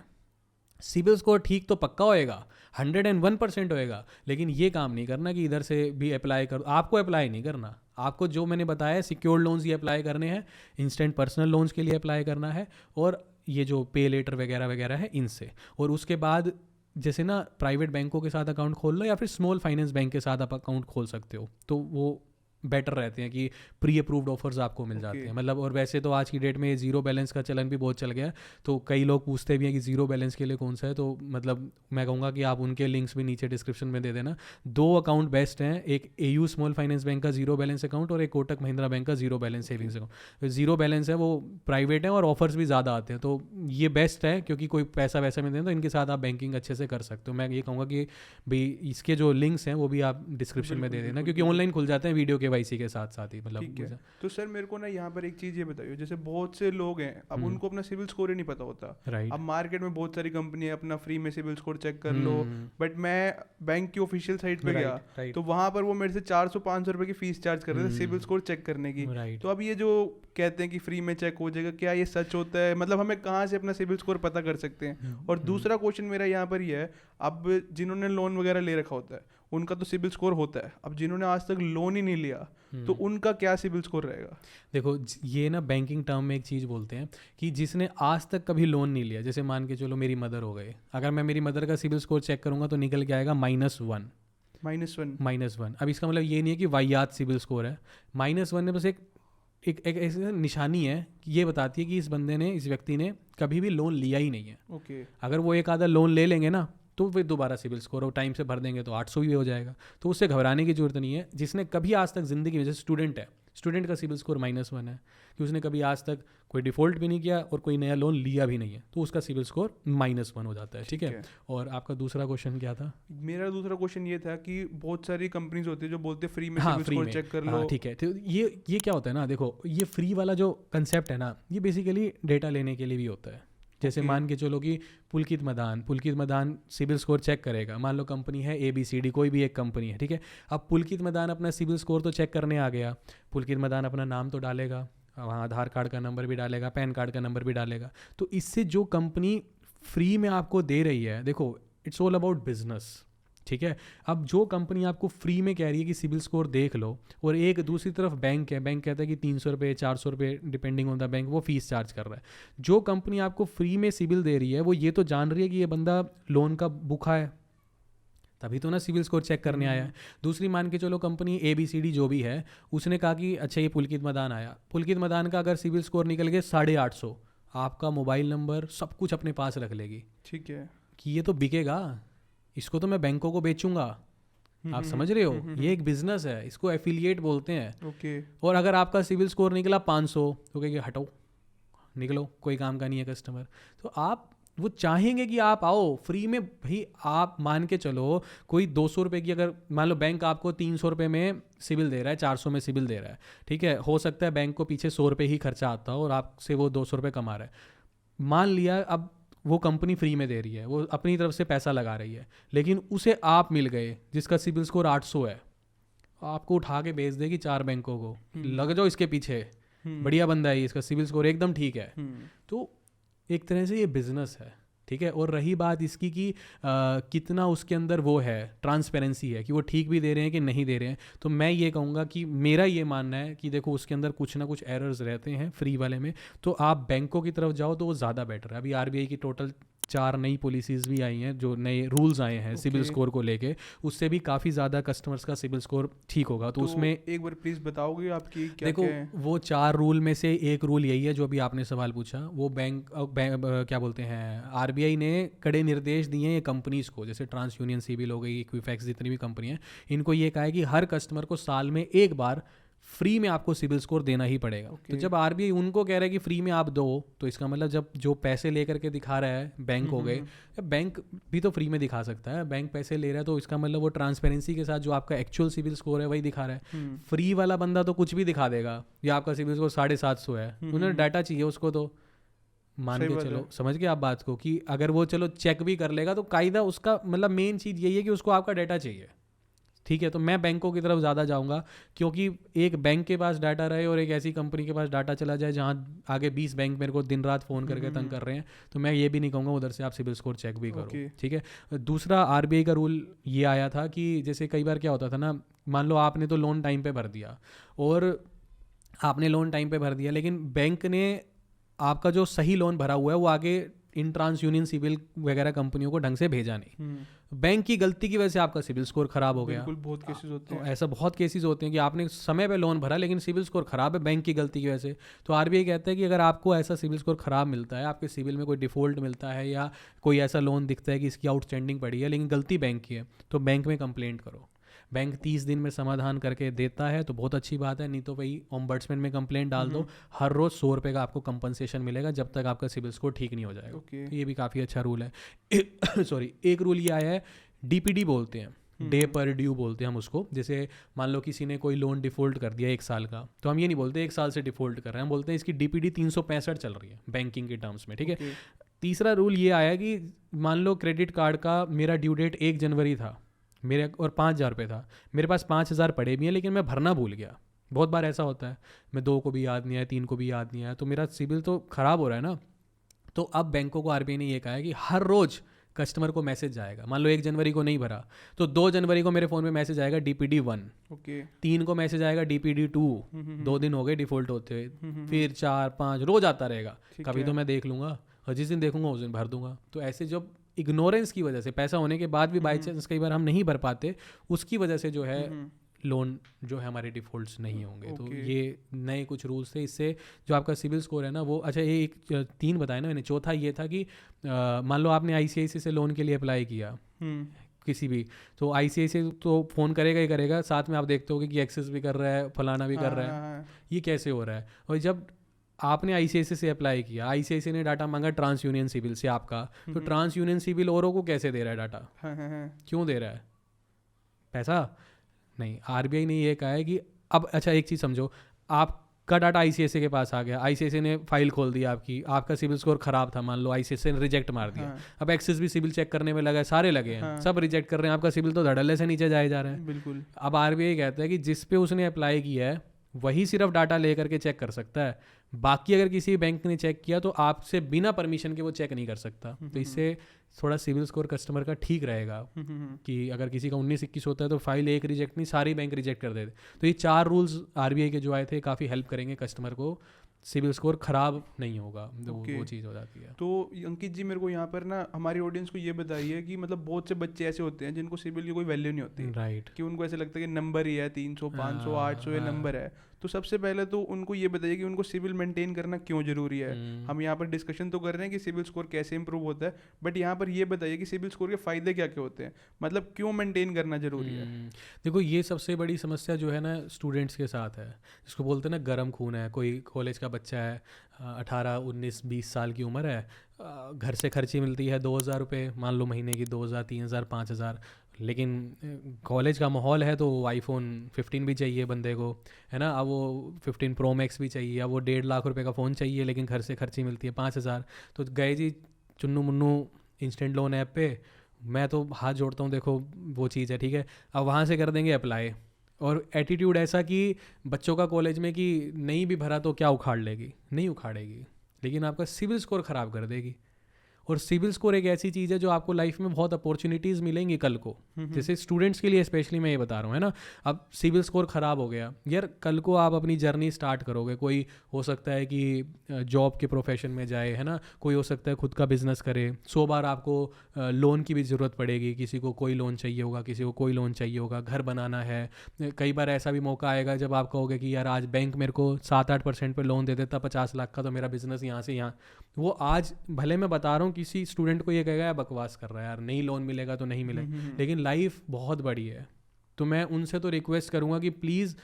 सिबिल स्कोर ठीक तो पक्का होएगा, 101% होएगा, लेकिन ये काम नहीं करना कि इधर से भी अप्लाई करो। आपको अप्लाई नहीं करना, आपको जो मैंने बताया सिक्योर्ड लोन्स ये अप्लाई करने हैं, इंस्टेंट पर्सनल लोन्स के लिए अप्लाई करना है, और ये जो पे लेटर वगैरह वगैरह है इनसे। और उसके बाद जैसे ना प्राइवेट बैंकों के साथ अकाउंट खोल लो, या फिर स्मॉल फाइनेंस बैंक के साथ आप अकाउंट खोल सकते हो, तो वो बेटर रहते हैं कि प्री अप्रूव्ड ऑफर्स आपको मिल जाते हैं। मतलब, और वैसे तो आज की डेट में जीरो बैलेंस का चलन भी बहुत चल गया, तो कई लोग पूछते भी हैं कि जीरो बैलेंस के लिए कौन सा है, तो मतलब मैं कहूँगा कि आप उनके लिंक्स भी नीचे डिस्क्रिप्शन में दे देना। 2 अकाउंट बेस्ट हैं, एक एयू स्मॉल फाइनेंस बैंक का जीरो बैलेंस अकाउंट, और एक कोटक महिंद्रा बैंक का zero balance savings account. Zero balance है वो प्राइवेट है और ऑफर्स भी ज़्यादा आते हैं, तो ये बेस्ट है, क्योंकि कोई पैसा वैसा में दें तो इनके साथ आप बैंकिंग अच्छे से कर सकते हो। मैं ये कहूँगा कि भाई इसके जो लिंक्स हैं वो भी आप डिस्क्रिप्शन में दे देना, क्योंकि ऑनलाइन खुल जाते हैं वीडियो केवाईसी के साथ साथ ही। मतलब तो सर मेरे को ना यहाँ पर एक चीज़ ये बताइए, जैसे बहुत से लोग हैं, अब उनको अपना सिविल स्कोर ही नहीं पता होता। अब मार्केट में बहुत सारी कंपनी है, अपना फ्री में सिविल स्कोर चेक कर लो, बट मैं बैंक की ऑफिशियल साइट पे गया तो वहाँ पर वो मेरे से 400-500 रुपए की फीस चार्ज कर रहे थे सिविल स्कोर चेक करने की। तो अब ये जो कहते हैं कि फ्री में चेक हो जाएगा, क्या ये सच होता है? मतलब हमें कहाँ से अपना सिविल स्कोर पता कर सकते हैं? और दूसरा क्वेश्चन मेरा यहाँ पर ये है, अब जिन्होंने लोन वगैरह ले रखा होता है उनका तो सिबिल स्कोर होता है, अब जिन्होंने आज तक लोन ही नहीं लिया तो उनका क्या सिबिल स्कोर रहेगा? देखो, ये ना बैंकिंग टर्म में एक चीज़ बोलते हैं कि जिसने आज तक कभी लोन नहीं लिया, जैसे मान के चलो मेरी मदर हो गए, अगर मैं मेरी मदर का सिबिल स्कोर चेक करूंगा तो निकल के आएगा -1। अब इसका मतलब ये नहीं है कि वाहियात सिबिल स्कोर है, -1 में बस एक ऐसी निशानी है कि ये बताती है कि इस बंदे ने, इस व्यक्ति ने कभी भी लोन लिया ही नहीं है। अगर वो एक आधा लोन ले लेंगे ना तो फिर दोबारा सिबिल स्कोर और टाइम से भर देंगे तो 800 भी हो जाएगा, तो उससे घबराने की जरूरत नहीं है। जिसने कभी आज तक ज़िंदगी में, जैसे स्टूडेंट है, स्टूडेंट का सिबिल स्कोर -1 है कि उसने कभी आज तक कोई डिफ़ॉल्ट भी नहीं किया और कोई नया लोन लिया भी नहीं है, तो उसका सिबिल स्कोर -1 हो जाता है। ठीक है। और आपका दूसरा क्वेश्चन क्या था? मेरा दूसरा क्वेश्चन ये था कि बहुत सारी कंपनीज होती है जो बोलते हैं फ्री में सिबिल स्कोर चेक कर लो। ठीक है, तो ये क्या होता है ना, देखो ये फ्री वाला जो कंसेप्ट है ना, ये बेसिकली डेटा लेने के लिए भी होता है जैसे मान के चलो कि पुलकित मदान सिबिल स्कोर चेक करेगा। मान लो कंपनी है ABCD, कोई भी एक कंपनी है, ठीक है। अब पुलकित मदान अपना सिबिल स्कोर तो चेक करने आ गया। पुलकित मदान अपना नाम तो डालेगा, वहाँ आधार कार्ड का नंबर भी डालेगा, पैन कार्ड का नंबर भी डालेगा। तो इससे जो कंपनी फ्री में आपको दे रही है, देखो इट्स ऑल अबाउट बिजनेस, ठीक है। अब जो कंपनी आपको फ्री में कह रही है कि सिबिल स्कोर देख लो, और एक दूसरी तरफ बैंक है, बैंक कहता है कि 300 रुपये 400 रुपये डिपेंडिंग ऑन द बैंक वो फीस चार्ज कर रहा है। जो कंपनी आपको फ्री में सिबिल दे रही है वो ये तो जान रही है कि ये बंदा लोन का भूखा है, तभी तो ना सिबिल स्कोर चेक करने आया है। दूसरी मान के चलो कंपनी ABCD जो भी है, उसने कहा कि अच्छा ये पुलकित मदान आया, पुलकित मदान का अगर सिबिल स्कोर निकल गया 850, आपका मोबाइल नंबर सब कुछ अपने पास रख लेगी, ठीक है, कि ये तो बिकेगा, इसको तो मैं बैंकों को बेचूंगा। आप समझ रहे हो, ये एक बिजनेस है, इसको एफिलिएट बोलते हैं। ओके। और अगर आपका सिविल स्कोर निकला 500 तो कहेंगे हटो, निकलो, कोई काम का नहीं है कस्टमर। तो आप वो चाहेंगे कि आप आओ फ्री में। भाई आप मान के चलो कोई 200 रुपये की, अगर मान लो बैंक आपको 300 रुपये में सिबिल दे रहा है, 400 में सिबिल दे रहा है, ठीक है। हो सकता है बैंक को पीछे 100 रुपये ही खर्चा आता हो और आपसे वो 200 रुपये कमा रहा है। मान लिया अब वो कंपनी फ्री में दे रही है, वो अपनी तरफ से पैसा लगा रही है, लेकिन उसे आप मिल गए जिसका सिबिल स्कोर 800 है, आपको उठा के भेज देगी 4 बैंकों को, लग जाओ इसके पीछे, बढ़िया बंदा है, इसका सिबिल स्कोर एकदम ठीक है। तो एक तरह से ये बिजनेस है, ठीक है। और रही बात इसकी कि कितना उसके अंदर वो है, ट्रांसपेरेंसी है कि वो ठीक भी दे रहे हैं कि नहीं दे रहे हैं, तो मैं ये कहूँगा कि मेरा ये मानना है कि देखो उसके अंदर कुछ ना कुछ एरर्स रहते हैं फ्री वाले में, तो आप बैंकों की तरफ जाओ तो वो ज़्यादा बेटर है। अभी RBI की टोटल 4 नई पॉलिसीज़ भी आई हैं, जो नए रूल्स आए हैं सिबिल स्कोर को लेके, उससे भी काफ़ी ज़्यादा कस्टमर्स का सिबिल स्कोर ठीक होगा। तो उसमें एक बार प्लीज़ बताओगे आपकी क्या देखो क्या है? वो 4 रूल में से एक रूल यही है जो अभी आपने सवाल पूछा। वो क्या बोलते हैं, RBI ने कड़े निर्देश दिए हैं ये कंपनीज़ को, जैसे ट्रांस यूनियन सिबिल हो गई, इक्विफैक्स, जितनी भी कंपनी हैं, इनको ये कहा है कि हर कस्टमर को साल में एक बार फ्री में आपको सिबिल स्कोर देना ही पड़ेगा। तो जब RBI उनको कह रहा है कि फ्री में आप दो, तो इसका मतलब जब जो पैसे लेकर के दिखा रहा है बैंक हो गए, बैंक भी तो फ्री में दिखा सकता है, बैंक पैसे ले रहा है तो इसका मतलब वो ट्रांसपेरेंसी के साथ जो आपका एक्चुअल सिबिल स्कोर है वही दिखा रहा है। फ्री वाला बंदा तो कुछ भी दिखा देगा, या आपका सिबिल स्कोर 750 है, उन्हें डाटा चाहिए उसको, तो मान के चलो, समझ गए आप बात को, कि अगर वो चलो चेक भी कर लेगा तो कायदा उसका मतलब मेन चीज़ यही है कि उसको आपका डाटा चाहिए, ठीक है। तो मैं बैंकों की तरफ ज़्यादा जाऊंगा, क्योंकि एक बैंक के पास डाटा रहे और एक ऐसी कंपनी के पास डाटा चला जाए जहां आगे 20 बैंक मेरे को दिन रात फ़ोन करके तंग कर रहे हैं, तो मैं ये भी नहीं कहूँगा उधर से आप सिबिल स्कोर चेक भी करो, ठीक है। दूसरा RBI का रूल ये आया था कि जैसे कई बार क्या होता था ना, मान लो आपने तो लोन टाइम पे भर दिया, और आपने लोन टाइम पे भर दिया, लेकिन बैंक ने आपका जो सही लोन भरा हुआ है वो आगे इन ट्रांस यूनियन सिबिल वगैरह कंपनियों को ढंग से भेजा नहीं, बैंक की गलती की वजह से आपका सिबिल स्कोर खराब हो गया। बहुत केसेस होते हैं, ऐसा बहुत केसेस होते हैं कि आपने समय पे लोन भरा लेकिन सिबिल स्कोर खराब है बैंक की गलती की वजह से। तो RBI कहता है कि अगर आपको ऐसा सिबिल स्कोर खराब मिलता है, आपके सिबिल में कोई डिफॉल्ट मिलता है, या कोई ऐसा लोन दिखता है कि इसकी आउटस्टैंडिंग पड़ी है लेकिन गलती बैंक की है, तो बैंक में कंप्लेंट करो। बैंक 30 दिन में समाधान करके देता है तो बहुत अच्छी बात है, नहीं तो वही ओम्बड्समैन में कंप्लेंट डाल दो, हर रोज़ 100 रुपये का आपको कंपनसेशन मिलेगा जब तक आपका सिबिल स्कोर ठीक नहीं हो जाएगा। तो ये भी काफ़ी अच्छा रूल है। सॉरी, एक रूल ये आया है, DPD बोलते हैं, डे पर ड्यू बोलते हैं हम उसको। जैसे मान लो किसी ने कोई लोन डिफ़ॉल्ट कर दिया 1 साल का, तो हम ये नहीं बोलते 1 साल से डिफ़ॉल्ट कर रहे हैं, हम बोलते हैं इसकी DPD 365 चल रही है बैंकिंग के टर्म्स में, ठीक है। तीसरा रूल ये आया कि मान लो क्रेडिट कार्ड का मेरा ड्यू डेट 1 जनवरी था मेरे, और 5,000 रुपये था, मेरे पास 5,000 पड़े भी हैं लेकिन मैं भरना भूल गया। बहुत बार ऐसा होता है, मैं 2 को भी याद नहीं आया, 3 को भी याद नहीं आया, तो मेरा सिबिल तो ख़राब हो रहा है ना। तो अब बैंकों को RBI ने ये कहा है कि हर रोज़ कस्टमर को मैसेज जाएगा। मान लो 1 जनवरी को नहीं भरा तो 2 जनवरी को मेरे फ़ोन में मैसेज आएगा DPD 1, 3 को मैसेज आएगा DPD 2, 2 दिन हो गए डिफ़ॉल्ट होते हुए, फिर 4, 5 रोज़ आता रहेगा। कभी तो मैं देख लूँगा और जिस दिन देखूँगा उस दिन भर दूंगा। तो ऐसे जब इग्नोरेंस की वजह से, पैसा होने के बाद भी बाई चांस कई बार हम नहीं भर पाते, उसकी वजह से जो है लोन जो है हमारे डिफ़ॉल्ट्स नहीं होंगे। तो ये नए कुछ रूल्स थे, इससे जो आपका सिबिल स्कोर है ना वो, अच्छा ये 3 बताया ना मैंने, चौथा ये था कि मान लो आपने ICICI से लोन के लिए अप्लाई किया किसी भी, तो ICICI तो फ़ोन करेगा ही करेगा, साथ में आप देखते होगे कि एक्सेस भी कर रहा है, फलाना भी कर रहा है, ये कैसे हो रहा है। और जब आपने ICICI से अप्लाई किया, ICICI ने डाटा मांगा ट्रांस यूनियन सिबिल से आपका, तो ट्रांस यूनियन सिबिल औरों को कैसे दे रहा है डाटा, क्यों दे रहा है पैसा? नहीं, RBI ने ये कहा है कि अब अच्छा एक चीज़ समझो, आप का डाटा आईसीआईसीआई के पास आ गया, आईसीआईसीआई ने फाइल खोल दिया आपकी, आपका सिविल स्कोर खराब था मान लो, आईसीआईसीआई ने रिजेक्ट मार दिया। अब एक्सिस भी सिविल चेक करने में लगा है, सारे लगे हैं, सब रिजेक्ट कर रहे हैं, आपका सिविल तो धड़ल्ले से नीचे जाए जा रहे हैं। बिल्कुल। अब आरबीआई कहता है कि जिस पे उसने अप्लाई किया है वही सिर्फ डाटा लेकर के चेक कर सकता है, बाकी अगर किसी बैंक ने चेक किया तो आपसे बिना परमिशन के वो चेक नहीं कर सकता। तो इससे थोड़ा सिविल स्कोर कस्टमर का ठीक रहेगा कि अगर किसी का 19-21 होता है तो फाइल एक रिजेक्ट नहीं, सारी बैंक रिजेक्ट कर देते। तो ये 4 रूल्स आरबीआई के जो आए थे काफ़ी हेल्प करेंगे कस्टमर को, सिविल स्कोर खराब नहीं होगा, वो चीज़ हो जाती है। तो अंकित जी मेरे को यहाँ पर ना हमारी ऑडियंस को ये बताइए कि मतलब बहुत से बच्चे ऐसे होते हैं जिनको सिविल की कोई वैल्यू नहीं होती, राइट, कि उनको ऐसे लगता है कि नंबर ही है 300 500 800 ये नंबर है। तो सबसे पहले तो उनको ये बताइए कि उनको सिविल मेंटेन करना क्यों जरूरी है। हम यहाँ पर डिस्कशन तो कर रहे हैं कि सिविल स्कोर कैसे इंप्रूव होता है, बट यहाँ पर ये बताइए कि सिविल स्कोर के फायदे क्या क्या होते हैं, मतलब क्यों मेंटेन करना जरूरी है। देखो ये सबसे बड़ी समस्या जो है ना स्टूडेंट्स के साथ है, जिसको बोलते हैं ना गर्म खून है। कोई कॉलेज का बच्चा है, 18 19 20 साल की उम्र है, घर से खर्ची मिलती है 2000 रुपये मान लो महीने की, 2000 3000 5000, लेकिन कॉलेज का माहौल है तो आईफोन 15 भी चाहिए बंदे को, है ना। अब वो 15 प्रो मैक्स भी चाहिए, अब वो 1.5 लाख रुपए का फ़ोन चाहिए, लेकिन घर से खर्ची मिलती है 5000। तो गए जी Chunnu Munnu instant loan app पे, मैं तो हाथ जोड़ता हूँ, देखो वो चीज़ है, ठीक है। अब वहाँ से कर देंगे अप्लाई, और एटीट्यूड ऐसा कि बच्चों का कॉलेज में कि नहीं भी भरा तो क्या उखाड़ लेगी, नहीं उखाड़ेगी, लेकिन आपका सिविल स्कोर ख़राब कर देगी। और सिविल स्कोर एक ऐसी चीज़ है जो आपको लाइफ में बहुत अपॉर्चुनिटीज़ मिलेंगी कल को, जैसे स्टूडेंट्स के लिए स्पेशली मैं ये बता रहा हूँ, है ना। अब सिविल स्कोर ख़राब हो गया यार, कल को आप अपनी जर्नी स्टार्ट करोगे, कोई हो सकता है कि जॉब के प्रोफेशन में जाए, है ना, कोई हो सकता है खुद का बिजनेस करे, 100 बार आपको लोन की भी ज़रूरत पड़ेगी, किसी को कोई लोन चाहिए होगा, किसी को कोई लोन चाहिए होगा, घर बनाना है। कई बार ऐसा भी मौका आएगा जब आप कहोगे कि यार आज बैंक मेरे को 7-8% पे लोन दे देता 50 लाख का, तो मेरा बिजनेस यहाँ से यहाँ, वो आज भले मैं बता रहा हूँ किसी स्टूडेंट को ये कहेगा यार बकवास कर रहा है यार, नहीं लोन मिलेगा तो नहीं मिलेगा, लेकिन लाइफ बहुत बड़ी है। तो मैं उनसे तो रिक्वेस्ट करूँगा कि प्लीज़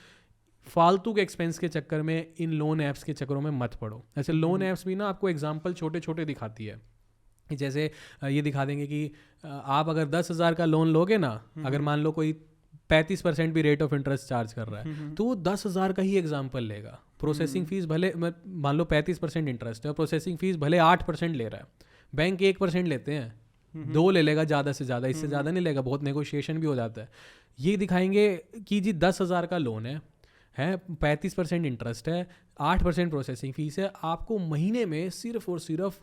फालतू के एक्सपेंस के चक्कर में, इन लोन ऐप्स के चक्करों में मत पड़ो। ऐसे लोन ऐप्स भी ना आपको एग्जाम्पल छोटे छोटे दिखाती है, जैसे ये दिखा देंगे कि आप अगर 10,000 का लोन लोगे ना, अगर मान लो कोई 35% भी रेट ऑफ इंटरेस्ट चार्ज कर रहा है, तो वो 10,000 का ही एग्जाम्पल लेगा। प्रोसेसिंग फीस भले मान लो 35% इंटरेस्ट है, और प्रोसेसिंग फीस भले 8% ले रहा है, बैंक 1% लेते हैं, 2 ले लेगा ज़्यादा से ज़्यादा, इससे ज़्यादा नहीं लेगा, बहुत नेगोशिएशन भी हो जाता है। ये दिखाएंगे कि जी 10,000 का लोन है 35% इंटरेस्ट है, 8% प्रोसेसिंग फीस है, आपको महीने में सिर्फ और सिर्फ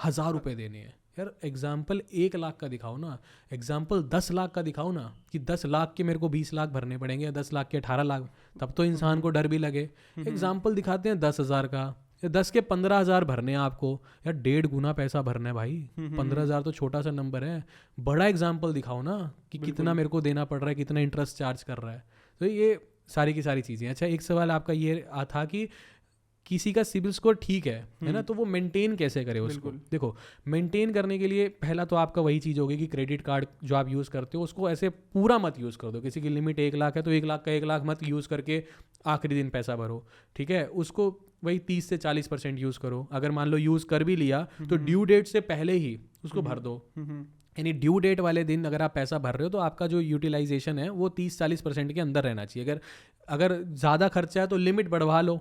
1000 रुपये देने हैं। यार एग्जाम्पल 1 लाख का दिखाओ ना, एग्जाम्पल 10 लाख का दिखाओ ना, कि 10 लाख के मेरे को 20 लाख भरने पड़ेंगे, 10 लाख के 18 लाख, तब तो इंसान को डर भी लगे। एग्जाम्पल दिखाते हैं 10,000 का, 10 के 15,000 भरने हैं आपको, यार 1.5 गुना पैसा भरना है भाई। 15,000 तो छोटा सा नंबर है, बड़ा एग्जाम्पल दिखाओ ना कि कितना मेरे को देना पड़ रहा है, कितना इंटरेस्ट चार्ज कर रहा है। तो ये सारी की सारी चीज़ें। अच्छा, एक सवाल आपका ये था कि किसी का सिविल स्कोर ठीक है ना, तो वो मेंटेन कैसे करे उसको। देखो मेंटेन करने के लिए पहला तो आपका वही चीज़ होगी कि क्रेडिट कार्ड जो आप यूज़ करते हो उसको ऐसे पूरा मत यूज़ कर दो। किसी की लिमिट 1 लाख है तो 1 लाख का 1 लाख मत यूज़ करके आखिरी दिन पैसा भरो, ठीक है। उसको वही 30 से 40% यूज़ करो। अगर मान लो यूज़ कर भी लिया तो ड्यू डेट से पहले ही उसको भर दो, यानी ड्यू डेट वाले दिन अगर आप पैसा भर रहे हो तो आपका जो यूटिलाइजेशन है वो 30-40% के अंदर रहना चाहिए। अगर ज़्यादा खर्चा है तो लिमिट बढ़वा लो,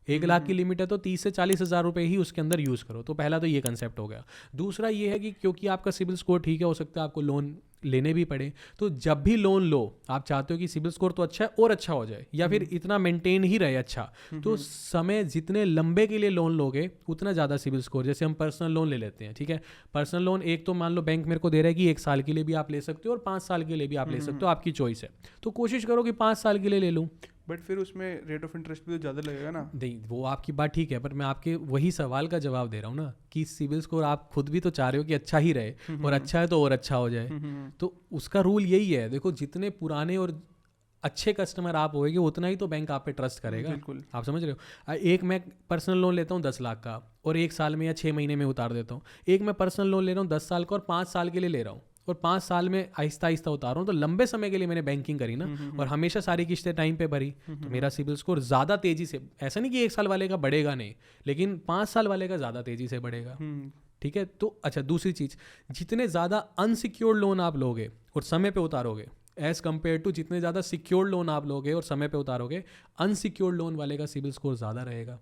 1 लाख की लिमिट है तो 30 से 40 हज़ार रुपये ही उसके अंदर यूज़ करो। तो पहला तो ये कंसेप्ट हो गया। दूसरा ये है कि क्योंकि आपका सिविल स्कोर ठीक है, हो सकता है आपको लोन लेने भी पड़े, तो जब भी लोन लो आप चाहते हो कि सिविल स्कोर तो अच्छा है और अच्छा हो जाए, या फिर इतना मेंटेन ही रहे अच्छा, तो समय जितने लंबे के लिए लोन लोगे उतना ज़्यादा सिविल स्कोर। जैसे हम पर्सनल लोन ले लेते हैं, ठीक है, पर्सनल लोन एक तो मान लो बैंक मेरे को दे रहा है कि 1 साल के लिए भी आप ले सकते हो और 5 साल के लिए भी आप ले सकते हो, आपकी चॉइस है। तो कोशिश करो कि 5 साल के लिए ले लूँ, बट फिर उसमें रेट ऑफ इंटरेस्ट भी तो ज़्यादा लगेगा ना। नहीं, वो आपकी बात ठीक है, पर मैं आपके वही सवाल का जवाब दे रहा हूँ ना कि सिविल स्कोर आप खुद भी तो चाह रहे हो कि अच्छा ही रहे, और अच्छा है तो और अच्छा हो जाए। तो उसका रूल यही है। देखो जितने पुराने और अच्छे कस्टमर आप होएंगे उतना ही तो बैंक आप पे ट्रस्ट करेगा। आप समझ रहे हो। एक मैं पर्सनल लोन लेता हूँ 10 लाख का और 1 साल में या 6 महीने में उतार देता हूँ। एक मैं पर्सनल लोन ले रहा हूँ 10 साल का और 5 साल के लिए ले रहा हूँ, और 5 साल में आहिस्ता आहिस्ता उतार रहा हूँ। तो लंबे समय के लिए मैंने बैंकिंग करी ना, और हमेशा सारी किस्तें टाइम पे भरी, तो मेरा सिविल स्कोर ज़्यादा तेज़ी से, ऐसा नहीं कि 1 साल वाले का बढ़ेगा नहीं, लेकिन 5 साल वाले का ज़्यादा तेज़ी से बढ़ेगा, ठीक है। तो अच्छा, दूसरी चीज़, जितने ज़्यादा अनसिक्योर्ड लोन आप लोगे और समय पे उतारोगे, एज़ कम्पेयर टू जितने ज़्यादा सिक्योर्ड लोन आप लोगे और समय पे उतारोगे, अनसिक्योर्ड लोन वाले का सिबिल स्कोर ज़्यादा रहेगा,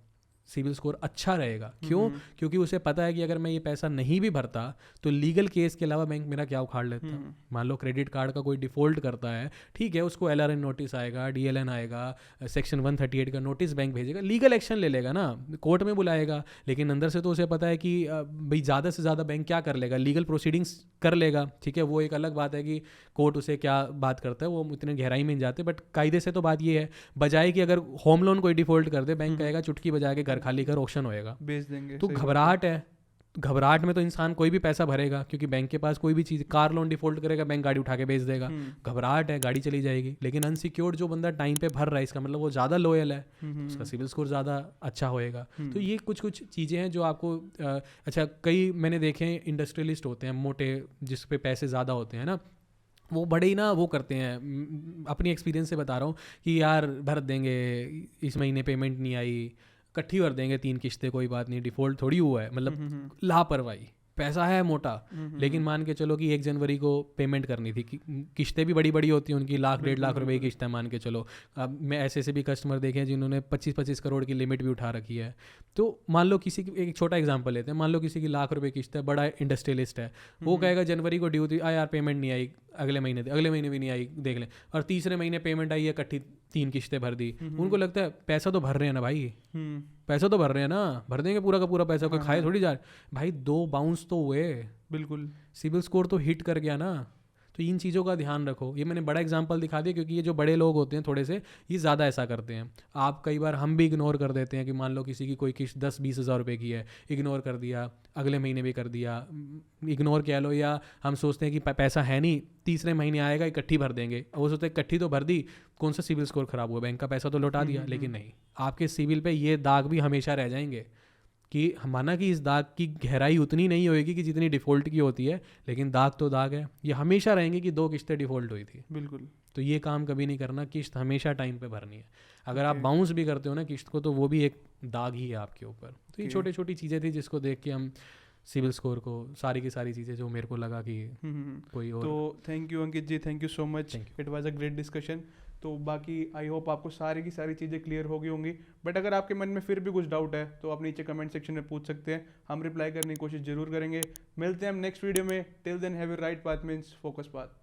सिबिल स्कोर अच्छा रहेगा। क्यों? क्योंकि उसे पता है कि अगर मैं ये पैसा नहीं भी भरता तो लीगल केस के अलावा बैंक मेरा क्या उखाड़ लेता। मान लो क्रेडिट कार्ड का कोई डिफ़ॉल्ट करता है, ठीक है, उसको LRN नोटिस आएगा, DLN आएगा, सेक्शन 138 का नोटिस बैंक भेजेगा, लीगल एक्शन ले लेगा ना, कोर्ट में बुलाएगा, लेकिन अंदर से तो उसे पता है कि भाई ज़्यादा से ज़्यादा बैंक क्या कर लेगा, लीगल प्रोसीडिंग्स कर लेगा, ठीक है। वो एक अलग बात है कि कोर्ट उसे क्या बात करता है, वो इतने गहराई में नहीं जाते, बट कायदे से तो बात ये है, बजाय कि अगर होम लोन कोई डिफ़ॉल्ट कर दे, बैंक कहेगा चुटकी बजा के घर खाली कर, ऑक्शन होएगा, बेच देंगे। तो घबराहट है, घबराहट में तो इंसान कोई भी पैसा भरेगा, क्योंकि बैंक के पास कोई भी चीज़, कार लोन डिफॉल्ट करेगा, बैंक गाड़ी उठा के बेच देगा, घबराहट है, गाड़ी चली जाएगी। लेकिन अनसिक्योर्ड जो बंदा टाइम पे भर रहा है, इसका मतलब वो ज़्यादा लॉयल है, तो उसका सिविल स्कोर ज़्यादा अच्छा होएगा। तो ये कुछ कुछ चीज़ें हैं जो आपको अच्छा, कई मैंने देखे हैं इंडस्ट्रियलिस्ट होते हैं मोटे, जिस पे पैसे ज़्यादा होते हैं ना, वो बड़े ही ना वो करते हैं, अपनी एक्सपीरियंस से बता रहा हूँ कि यार भर देंगे, इस महीने पेमेंट नहीं आई, इकट्ठी भर देंगे 3 किस्तें, कोई बात नहीं, डिफ़ॉल्ट थोड़ी हुआ है, मतलब लापरवाही, पैसा है मोटा, लेकिन मान के चलो कि 1 जनवरी को पेमेंट करनी थी, किस्तें भी बड़ी बड़ी होती हैं उनकी, लाख 1.5 लाख रुपए की किस्त है मान के चलो। अब मैं ऐसे भी कस्टमर देखे हैं जिन्होंने 25-25 करोड़ की लिमिट भी उठा रखी है। तो मान लो किसी की, एक छोटा एग्जांपल लेते हैं, मान लो किसी की लाख रुपए किस्त है, बड़ा इंडस्ट्रियलिस्ट है, वो कहेगा जनवरी को ड्यू थी, यार पेमेंट नहीं आई, अगले महीने भी नहीं आई, देख लें, और तीसरे महीने पेमेंट आई है, इकट्ठी 3 किस्तें भर दी। उनको लगता है पैसा तो भर रहे हैं ना भाई, पैसा तो भर रहे हैं ना, भर देंगे पूरा का पूरा पैसा, कोई खाए थोड़ी जा रहे भाई, 2 बाउंस तो हुए, बिल्कुल सिविल स्कोर तो हिट कर गया ना। तो इन चीज़ों का ध्यान रखो। ये मैंने बड़ा एग्जांपल दिखा दिया क्योंकि ये जो बड़े लोग होते हैं थोड़े से, ये ज़्यादा ऐसा करते हैं। आप कई बार हम भी इग्नोर कर देते हैं कि मान लो किसी की कोई किस्त 10-20 हज़ार रुपये की है, इग्नोर कर दिया, अगले महीने भी कर दिया, इग्नोर कह लो, या हम सोचते हैं कि पैसा है नहीं, तीसरे महीने आएगा, इकट्ठी भर देंगे, वो सोचते हैं इकट्ठी तो भर दी, कौन सा सिविल स्कोर खराब हुआ, बैंक का पैसा तो लौटा दिया। लेकिन नहीं, आपके सिविल पे ये दाग भी हमेशा रह जाएंगे कि माना कि इस दाग की गहराई उतनी नहीं होएगी कि जितनी डिफ़ॉल्ट की होती है, लेकिन दाग तो दाग है, ये हमेशा रहेंगे कि 2 किस्तें डिफ़ॉल्ट हुई थी। बिल्कुल। तो ये काम कभी नहीं करना, किस्त हमेशा टाइम पे भरनी है। अगर आप बाउंस भी करते हो ना किस्त को, तो वो भी एक दाग ही है आपके ऊपर। तो ये छोटी छोटी चीज़ें थी जिसको देख के हम सिविल स्कोर को, सारी की सारी चीज़ें जो मेरे को लगा कि कोई और। तो thank you Ankit ji, thank you so much, it was a great discussion. तो बाकी आई होप आपको सारी की सारी चीज़ें क्लियर हो गई होंगी, बट अगर आपके मन में फिर भी कुछ डाउट है तो आप नीचे कमेंट सेक्शन में पूछ सकते हैं, हम रिप्लाई करने की कोशिश जरूर करेंगे। मिलते हैं हम नेक्स्ट वीडियो में, till then have your right path means Focus path.